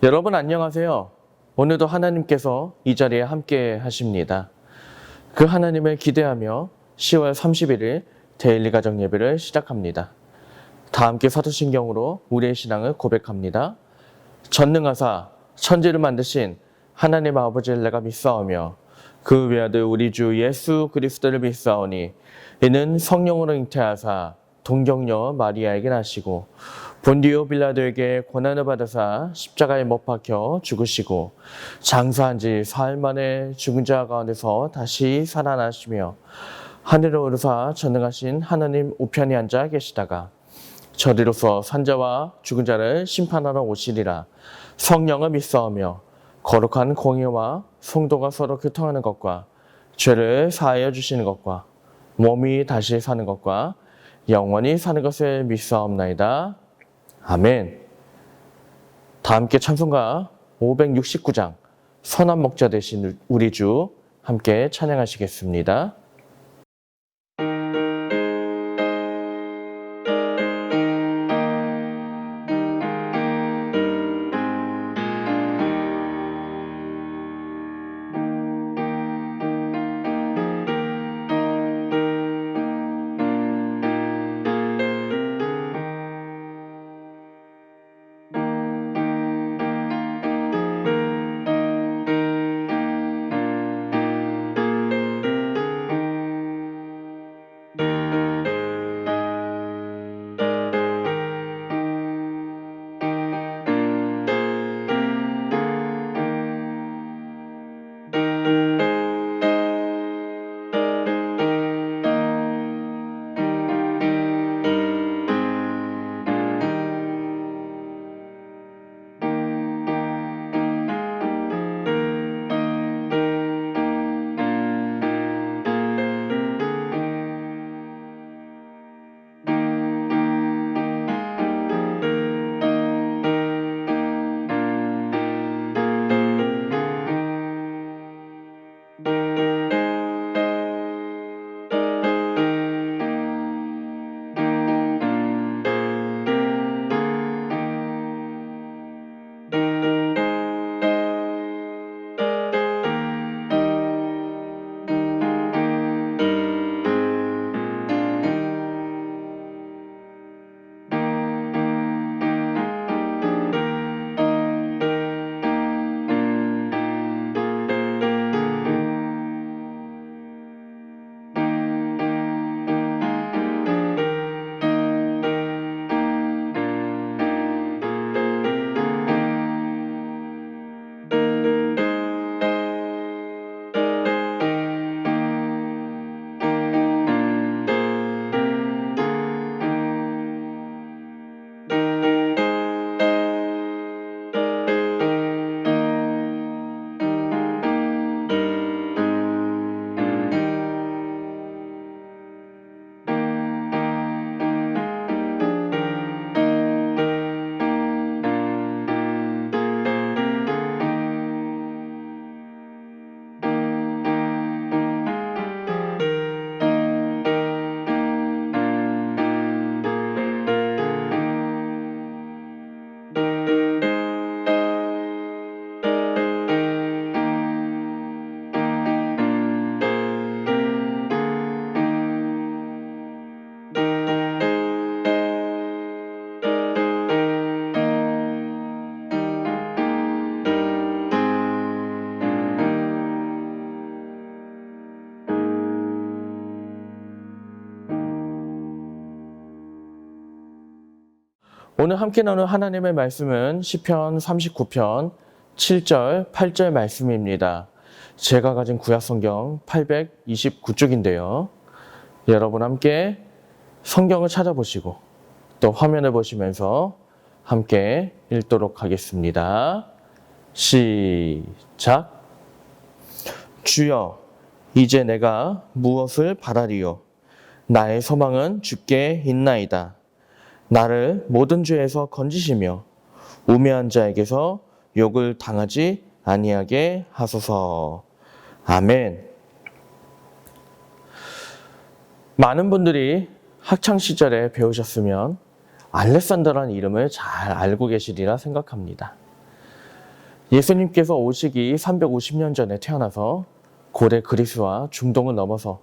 여러분 안녕하세요. 오늘도 하나님께서 이 자리에 함께 하십니다. 그 하나님을 기대하며 10월 31일 데일리 가정 예배를 시작합니다. 다 함께 사도신경으로 우리의 신앙을 고백합니다. 전능하사 천지를 만드신 하나님 아버지를 내가 믿사오며 그 외아들 우리 주 예수 그리스도를 믿사오니 이는 성령으로 잉태하사 동정녀 마리아에게 나시고 본디오 빌라도에게 고난을 받으사 십자가에 못 박혀 죽으시고 장사한 지 사흘 만에 죽은 자 가운데서 다시 살아나시며 하늘로 오르사 전능하신 하나님 우편에 앉아 계시다가 저리로서 산자와 죽은 자를 심판하러 오시리라. 성령을 믿사오며 거룩한 공의와 성도가 서로 교통하는 것과 죄를 사하여 주시는 것과 몸이 다시 사는 것과 영원히 사는 것을 믿사옵나이다. 아멘. 다 함께 찬송가 569장 선한 목자 되신 우리 주 함께 찬양하시겠습니다. 오늘 함께 나눌 하나님의 말씀은 시편 39편 7절, 8절 말씀입니다. 제가 가진 구약성경 829쪽인데요. 여러분 함께 성경을 찾아보시고 또 화면을 보시면서 함께 읽도록 하겠습니다. 시작. 주여, 이제 내가 무엇을 바라리요? 나의 소망은 주께 있나이다. 나를 모든 죄에서 건지시며 우매한 자에게서 욕을 당하지 아니하게 하소서. 아멘. 많은 분들이 학창시절에 배우셨으면 알렉산더라는 이름을 잘 알고 계시리라 생각합니다. 예수님께서 오시기 350년 전에 태어나서 고대 그리스와 중동을 넘어서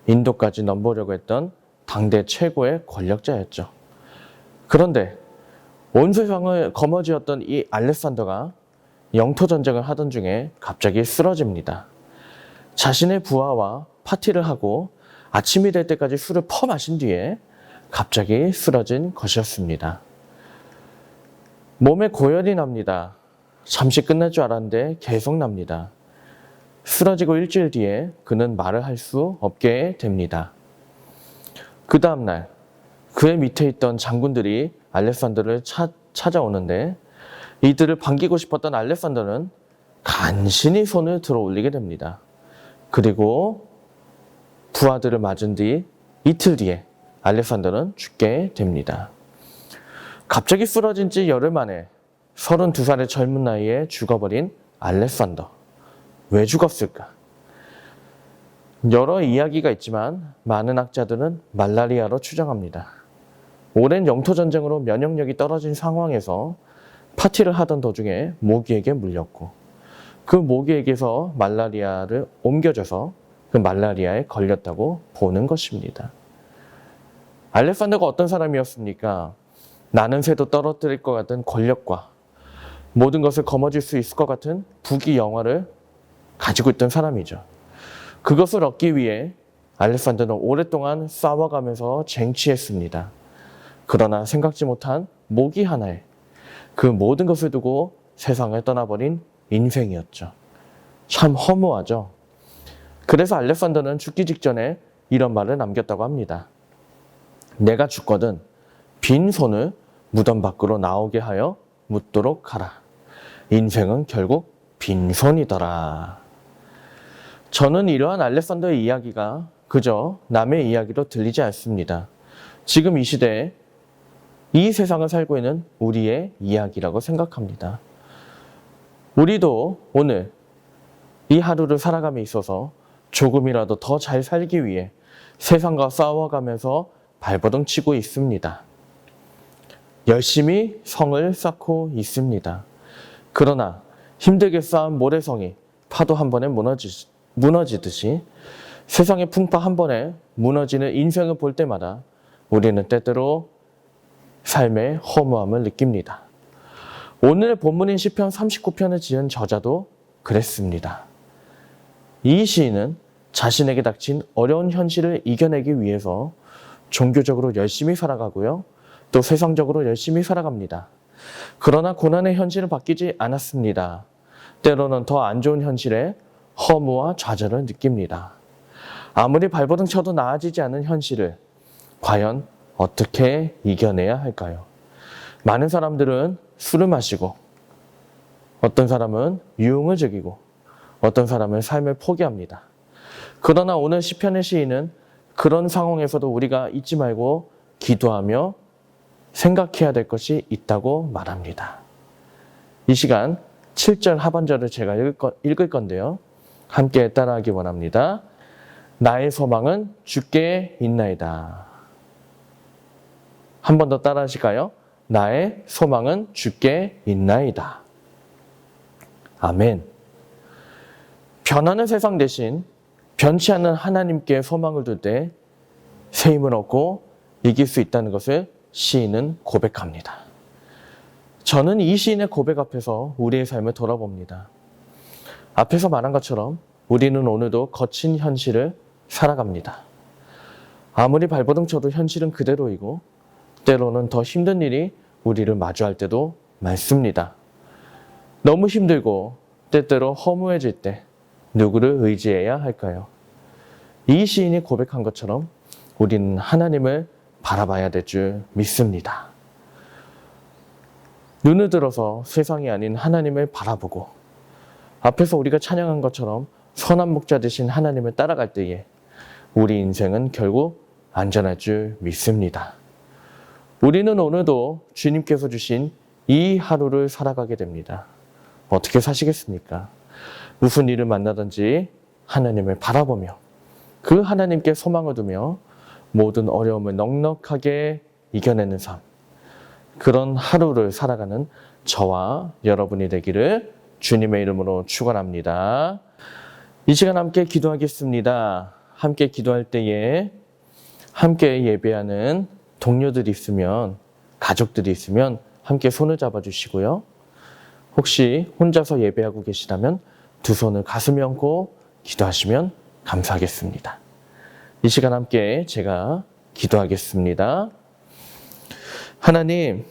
인도까지 넘보려고 했던 당대 최고의 권력자였죠. 그런데 온 세상을 거머쥐었던 이 알렉산더가 영토 전쟁을 하던 중에 갑자기 쓰러집니다. 자신의 부하와 파티를 하고 아침이 될 때까지 술을 퍼 마신 뒤에 갑자기 쓰러진 것이었습니다. 몸에 고열이 납니다. 잠시 끝날 줄 알았는데 계속 납니다. 쓰러지고 일주일 뒤에 그는 말을 할 수 없게 됩니다. 그 다음날 그의 밑에 있던 장군들이 알렉산더를 찾아오는데 이들을 반기고 싶었던 알렉산더는 간신히 손을 들어 올리게 됩니다. 그리고 부하들을 맞은 뒤 이틀 뒤에 알렉산더는 죽게 됩니다. 갑자기 쓰러진 지 열흘 만에 32살의 젊은 나이에 죽어버린 알렉산더. 왜 죽었을까? 여러 이야기가 있지만 많은 학자들은 말라리아로 추정합니다. 오랜 영토 전쟁으로 면역력이 떨어진 상황에서 파티를 하던 도중에 모기에게 물렸고 그 모기에게서 말라리아를 옮겨줘서 그 말라리아에 걸렸다고 보는 것입니다. 알렉산더가 어떤 사람이었습니까? 나는 새도 떨어뜨릴 것 같은 권력과 모든 것을 거머쥘 수 있을 것 같은 부귀 영화를 가지고 있던 사람이죠. 그것을 얻기 위해 알렉산더는 오랫동안 싸워가면서 쟁취했습니다. 그러나 생각지 못한 모기 하나에 그 모든 것을 두고 세상을 떠나버린 인생이었죠. 참 허무하죠. 그래서 알렉산더는 죽기 직전에 이런 말을 남겼다고 합니다. 내가 죽거든 빈손을 무덤 밖으로 나오게 하여 묻도록 하라. 인생은 결국 빈손이더라. 저는 이러한 알렉산더의 이야기가 그저 남의 이야기로 들리지 않습니다. 지금 이 시대에 이 세상을 살고 있는 우리의 이야기라고 생각합니다. 우리도 오늘 이 하루를 살아감에 있어서 조금이라도 더 잘 살기 위해 세상과 싸워가면서 발버둥 치고 있습니다. 열심히 성을 쌓고 있습니다. 그러나 힘들게 쌓은 모래성이 파도 한 번에 무너지듯이 세상의 풍파 한 번에 무너지는 인생을 볼 때마다 우리는 때때로 삶의 허무함을 느낍니다. 오늘의 본문인 시편 39편을 지은 저자도 그랬습니다. 이 시인은 자신에게 닥친 어려운 현실을 이겨내기 위해서 종교적으로 열심히 살아가고요. 또 세상적으로 열심히 살아갑니다. 그러나 고난의 현실은 바뀌지 않았습니다. 때로는 더 안 좋은 현실에 허무와 좌절을 느낍니다. 아무리 발버둥 쳐도 나아지지 않은 현실을 과연 어떻게 이겨내야 할까요? 많은 사람들은 술을 마시고 어떤 사람은 유흥을 즐기고 어떤 사람은 삶을 포기합니다. 그러나 오늘 시편의 시인은 그런 상황에서도 우리가 잊지 말고 기도하며 생각해야 될 것이 있다고 말합니다. 이 시간 7절 하반절을 제가 읽을 건데요. 함께 따라하기 원합니다. 나의 소망은 주께 있나이다. 한 번 더 따라하실까요? 나의 소망은 주께 있나이다. 아멘. 변하는 세상 대신 변치 않는 하나님께 소망을 둘 때 새 힘을 얻고 이길 수 있다는 것을 시인은 고백합니다. 저는 이 시인의 고백 앞에서 우리의 삶을 돌아봅니다. 앞에서 말한 것처럼 우리는 오늘도 거친 현실을 살아갑니다. 아무리 발버둥 쳐도 현실은 그대로이고 때로는 더 힘든 일이 우리를 마주할 때도 많습니다. 너무 힘들고 때때로 허무해질 때 누구를 의지해야 할까요? 이 시인이 고백한 것처럼 우리는 하나님을 바라봐야 될 줄 믿습니다. 눈을 들어서 세상이 아닌 하나님을 바라보고 앞에서 우리가 찬양한 것처럼 선한 목자 되신 하나님을 따라갈 때에 우리 인생은 결국 안전할 줄 믿습니다. 우리는 오늘도 주님께서 주신 이 하루를 살아가게 됩니다. 어떻게 사시겠습니까? 무슨 일을 만나든지 하나님을 바라보며 그 하나님께 소망을 두며 모든 어려움을 넉넉하게 이겨내는 삶, 그런 하루를 살아가는 저와 여러분이 되기를 주님의 이름으로 축원합니다. 이 시간 함께 기도하겠습니다. 함께 기도할 때에 함께 예배하는 동료들이 있으면, 가족들이 있으면 함께 손을 잡아주시고요. 혹시 혼자서 예배하고 계시다면 두 손을 가슴에 얹고 기도하시면 감사하겠습니다. 이 시간 함께 제가 기도하겠습니다. 하나님,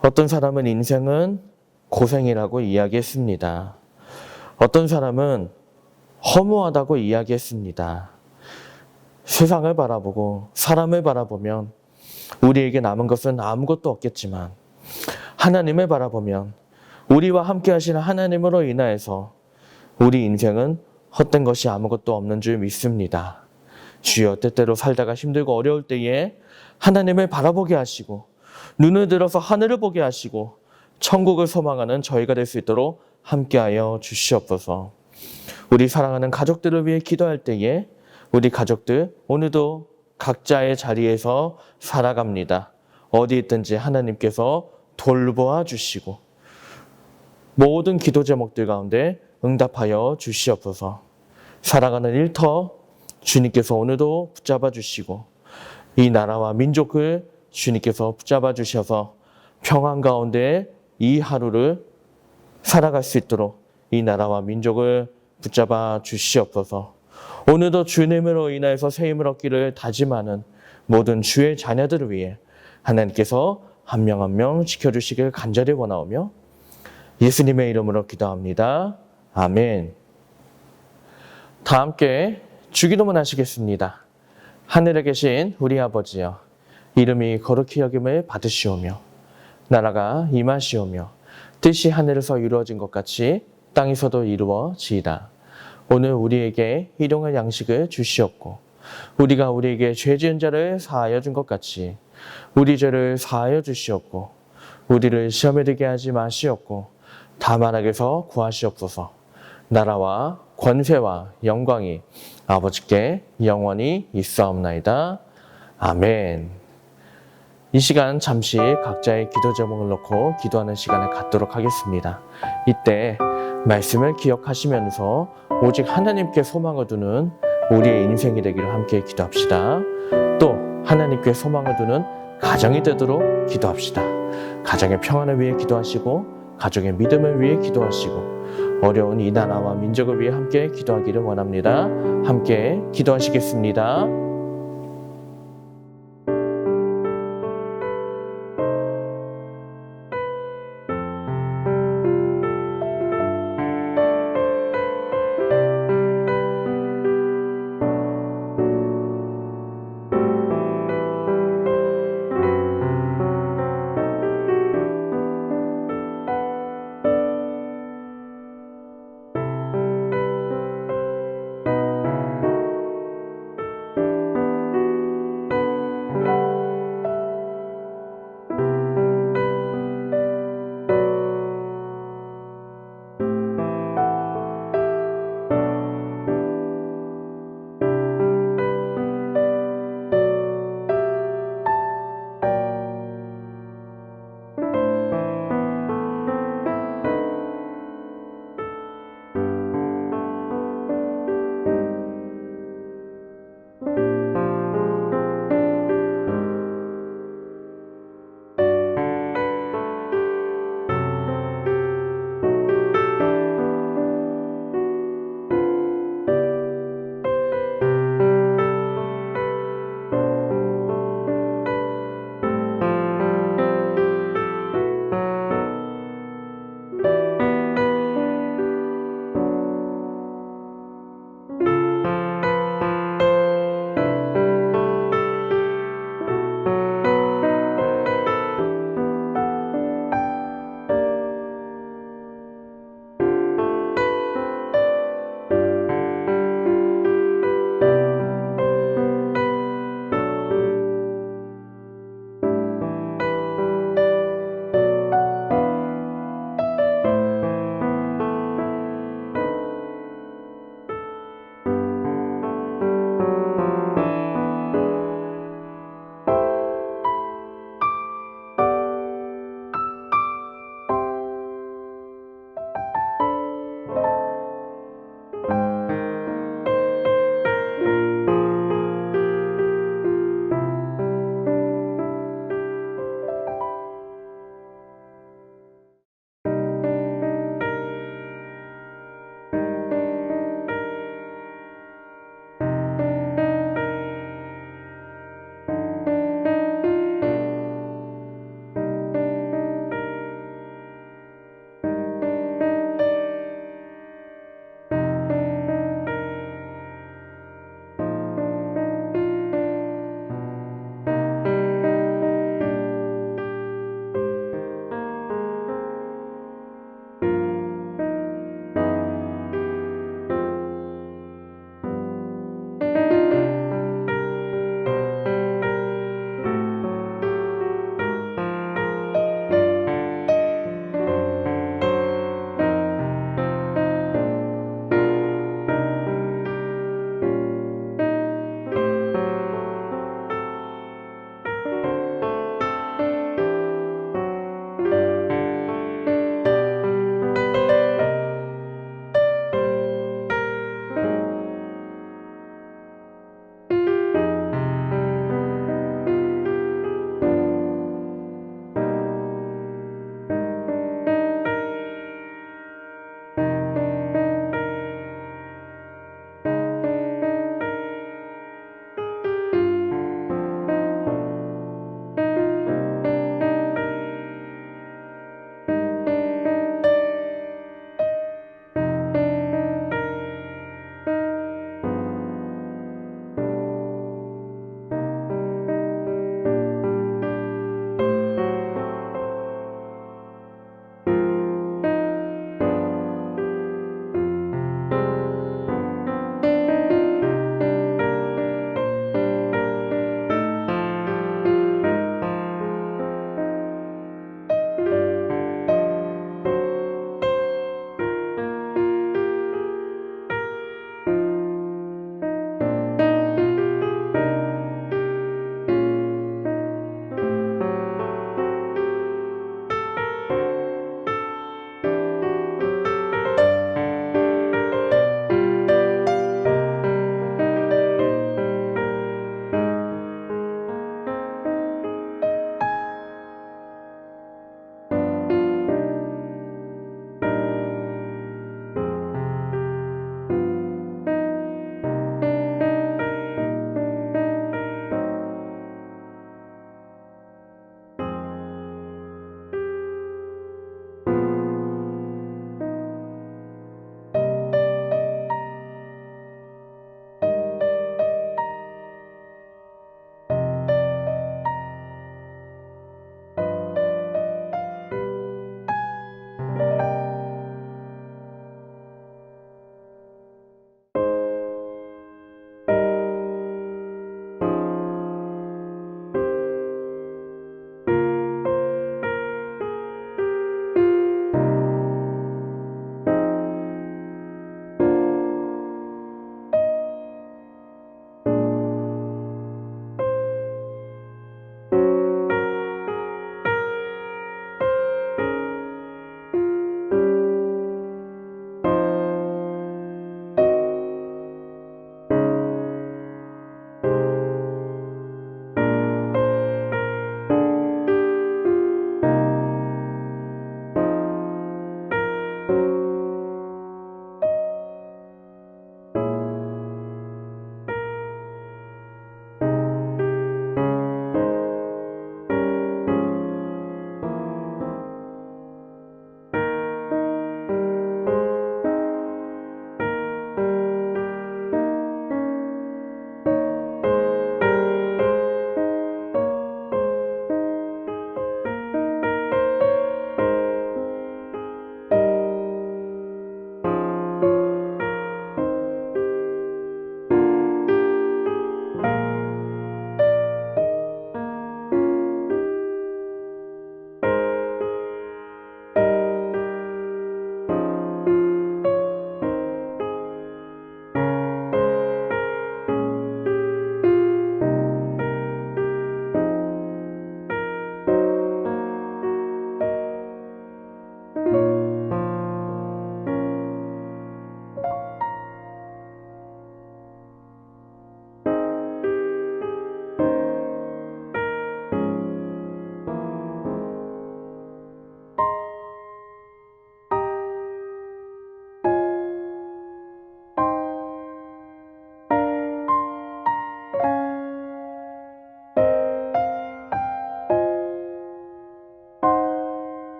어떤 사람은 인생은 고생이라고 이야기했습니다. 어떤 사람은 허무하다고 이야기했습니다. 세상을 바라보고 사람을 바라보면 우리에게 남은 것은 아무것도 없겠지만 하나님을 바라보면 우리와 함께 하시는 하나님으로 인하여서 우리 인생은 헛된 것이 아무것도 없는 줄 믿습니다. 주여, 때때로 살다가 힘들고 어려울 때에 하나님을 바라보게 하시고 눈을 들어서 하늘을 보게 하시고 천국을 소망하는 저희가 될 수 있도록 함께하여 주시옵소서. 우리 사랑하는 가족들을 위해 기도할 때에 우리 가족들 오늘도 각자의 자리에서 살아갑니다. 어디 있든지 하나님께서 돌보아 주시고 모든 기도 제목들 가운데 응답하여 주시옵소서. 살아가는 일터 주님께서 오늘도 붙잡아 주시고 이 나라와 민족을 주님께서 붙잡아 주셔서 평안 가운데 이 하루를 살아갈 수 있도록 이 나라와 민족을 붙잡아 주시옵소서. 오늘도 주님으로 인하여서 새 힘을 얻기를 다짐하는 모든 주의 자녀들을 위해 하나님께서 한 명 한 명 지켜주시길 간절히 원하오며 예수님의 이름으로 기도합니다. 아멘. 다 함께 주기도문 하시겠습니다. 하늘에 계신 우리 아버지여, 이름이 거룩히 여김을 받으시오며 나라가 임하시오며 뜻이 하늘에서 이루어진 것 같이 땅에서도 이루어지이다. 오늘 우리에게 일용할 양식을 주시옵고 우리가 우리에게 죄 지은 자를 사하여 준 것 같이 우리 죄를 사하여 주시옵고 우리를 시험에 들게 하지 마시옵고 다만 악에서 구하시옵소서. 나라와 권세와 영광이 아버지께 영원히 있사옵나이다. 아멘. 이 시간 잠시 각자의 기도 제목을 놓고 기도하는 시간을 갖도록 하겠습니다. 이때 말씀을 기억하시면서 오직 하나님께 소망을 두는 우리의 인생이 되기를 함께 기도합시다. 또 하나님께 소망을 두는 가정이 되도록 기도합시다. 가정의 평안을 위해 기도하시고 가족의 믿음을 위해 기도하시고 어려운 이 나라와 민족을 위해 함께 기도하기를 원합니다. 함께 기도하시겠습니다.